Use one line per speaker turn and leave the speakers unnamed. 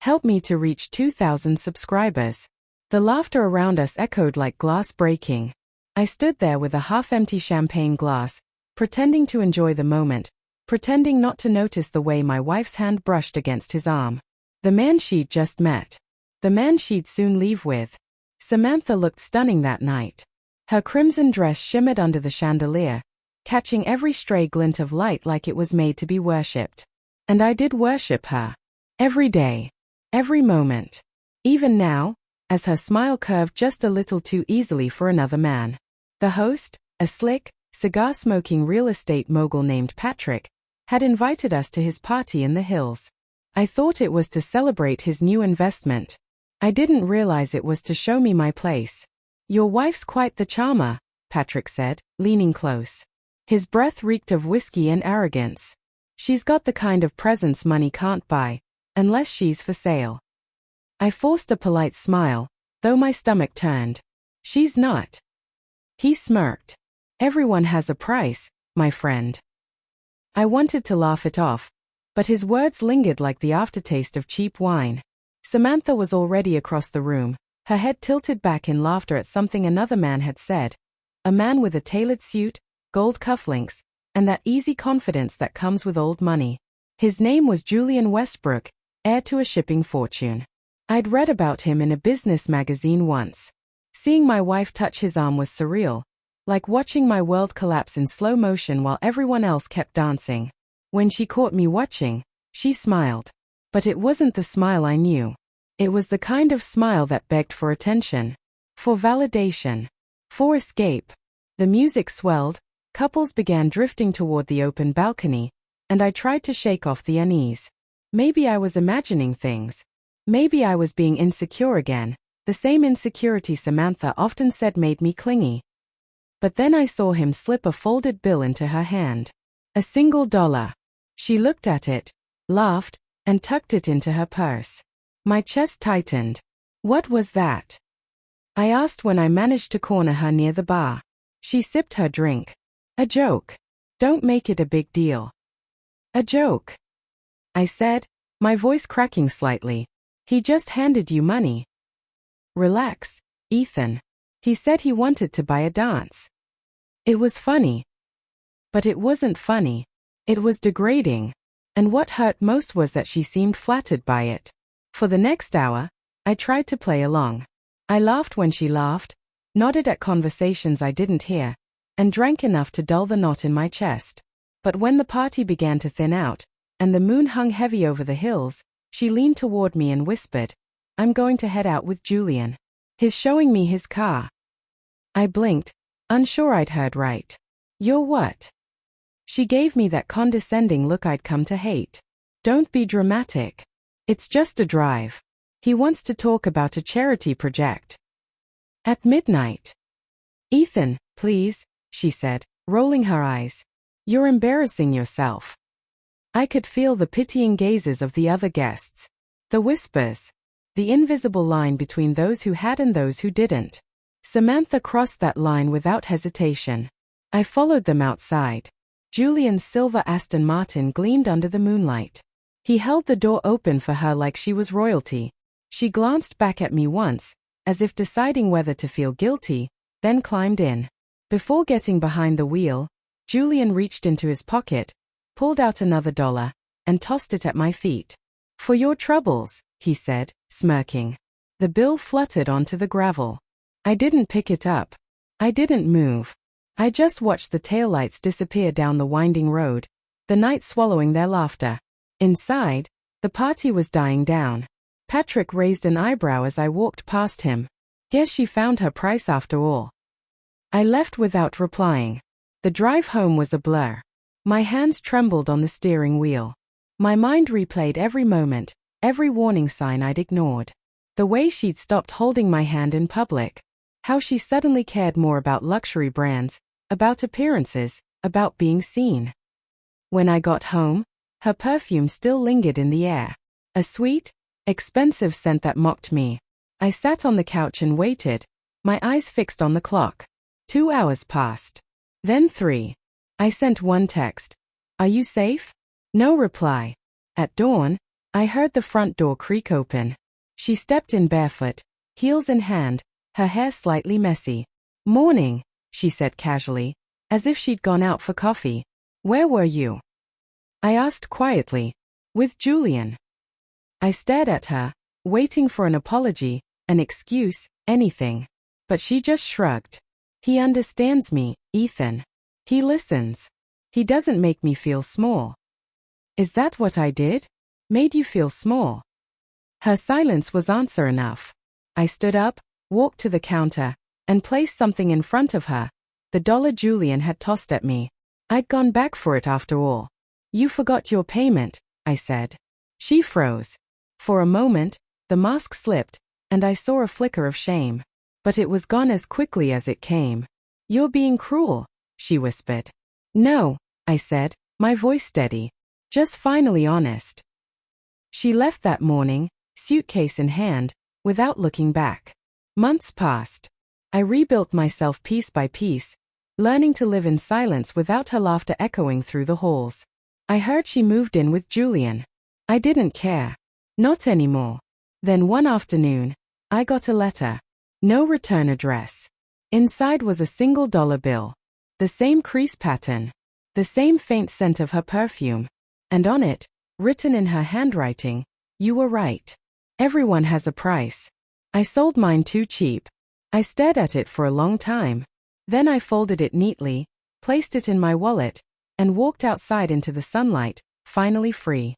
Help me to reach 2,000 subscribers. The laughter around us echoed like glass breaking. I stood there with a half-empty champagne glass, pretending to enjoy the moment, pretending not to notice the way my wife's hand brushed against his arm. The man she'd just met. The man she'd soon leave with. Samantha looked stunning that night. Her crimson dress shimmered under the chandelier, catching every stray glint of light like it was made to be worshipped. And I did worship her. Every day. Every moment. Even now, as her smile curved just a little too easily for another man. The host, a slick, cigar-smoking real estate mogul named Patrick, had invited us to his party in the hills. I thought it was to celebrate his new investment. I didn't realize it was to show me my place. Your wife's quite the charmer, Patrick said, leaning close. His breath reeked of whiskey and arrogance. She's got the kind of presence money can't buy, unless she's for sale. I forced a polite smile, though my stomach turned. She's not. He smirked. Everyone has a price, my friend. I wanted to laugh it off, but his words lingered like the aftertaste of cheap wine. Samantha was already across the room, her head tilted back in laughter at something another man had said. A man with a tailored suit, gold cufflinks, and that easy confidence that comes with old money. His name was Julian Westbrook, heir to a shipping fortune. I'd read about him in a business magazine once. Seeing my wife touch his arm was surreal, like watching my world collapse in slow motion while everyone else kept dancing. When she caught me watching, she smiled. But it wasn't the smile I knew. It was the kind of smile that begged for attention, for validation, for escape. The music swelled, couples began drifting toward the open balcony, and I tried to shake off the unease. Maybe I was imagining things. Maybe I was being insecure again, the same insecurity Samantha often said made me clingy. But then I saw him slip a folded bill into her hand. $1. She looked at it, laughed, and tucked it into her purse. My chest tightened. What was that? I asked when I managed to corner her near the bar. She sipped her drink. A joke. Don't make it a big deal. A joke, I said, my voice cracking slightly. He just handed you money. Relax, Ethan. He said he wanted to buy a dance. It was funny. But it wasn't funny. It was degrading. And what hurt most was that she seemed flattered by it. For the next hour, I tried to play along. I laughed when she laughed, nodded at conversations I didn't hear, and drank enough to dull the knot in my chest. But when the party began to thin out, and the moon hung heavy over the hills, she leaned toward me and whispered, I'm going to head out with Julian. He's showing me his car. I blinked, unsure I'd heard right. You're what? She gave me that condescending look I'd come to hate. Don't be dramatic. It's just a drive. He wants to talk about a charity project. At midnight. Ethan, please, she said, rolling her eyes. You're embarrassing yourself. I could feel the pitying gazes of the other guests. The whispers. The invisible line between those who had and those who didn't. Samantha crossed that line without hesitation. I followed them outside. Julian's silver Aston Martin gleamed under the moonlight. He held the door open for her like she was royalty. She glanced back at me once, as if deciding whether to feel guilty, then climbed in. Before getting behind the wheel, Julian reached into his pocket, pulled out another $1, and tossed it at my feet. For your troubles, he said, smirking. The bill fluttered onto the gravel. I didn't pick it up. I didn't move. I just watched the taillights disappear down the winding road, the night swallowing their laughter. Inside, the party was dying down. Patrick raised an eyebrow as I walked past him. Guess she found her price after all. I left without replying. The drive home was a blur. My hands trembled on the steering wheel. My mind replayed every moment, every warning sign I'd ignored. The way she'd stopped holding my hand in public. How she suddenly cared more about luxury brands, about appearances, about being seen. When I got home, her perfume still lingered in the air. A sweet, expensive scent that mocked me. I sat on the couch and waited, my eyes fixed on the clock. 2 hours passed. Then 3. I sent one text. Are you safe? No reply. At dawn, I heard the front door creak open. She stepped in barefoot, heels in hand, her hair slightly messy. "Morning," she said casually, as if she'd gone out for coffee. "Where were you?" I asked quietly. "With Julian." I stared at her, waiting for an apology, an excuse, anything. But she just shrugged. "He understands me, Ethan. He listens. He doesn't make me feel small." "Is that what I did? Made you feel small?" Her silence was answer enough. I stood up, walked to the counter, and placed something in front of her, the $1 Julian had tossed at me. I'd gone back for it after all. "You forgot your payment," I said. She froze. For a moment, the mask slipped, and I saw a flicker of shame. But it was gone as quickly as it came. "You're being cruel," she whispered. "No," I said, my voice steady. "Just finally honest." She left that morning, suitcase in hand, without looking back. Months passed. I rebuilt myself piece by piece, learning to live in silence without her laughter echoing through the halls. I heard she moved in with Julian. I didn't care. Not anymore. Then one afternoon, I got a letter. No return address. Inside was a single dollar bill. The same crease pattern. The same faint scent of her perfume. And on it, written in her handwriting, "You were right. Everyone has a price." I sold mine too cheap. I stared at it for a long time. Then I folded it neatly, placed it in my wallet, and walked outside into the sunlight, finally free.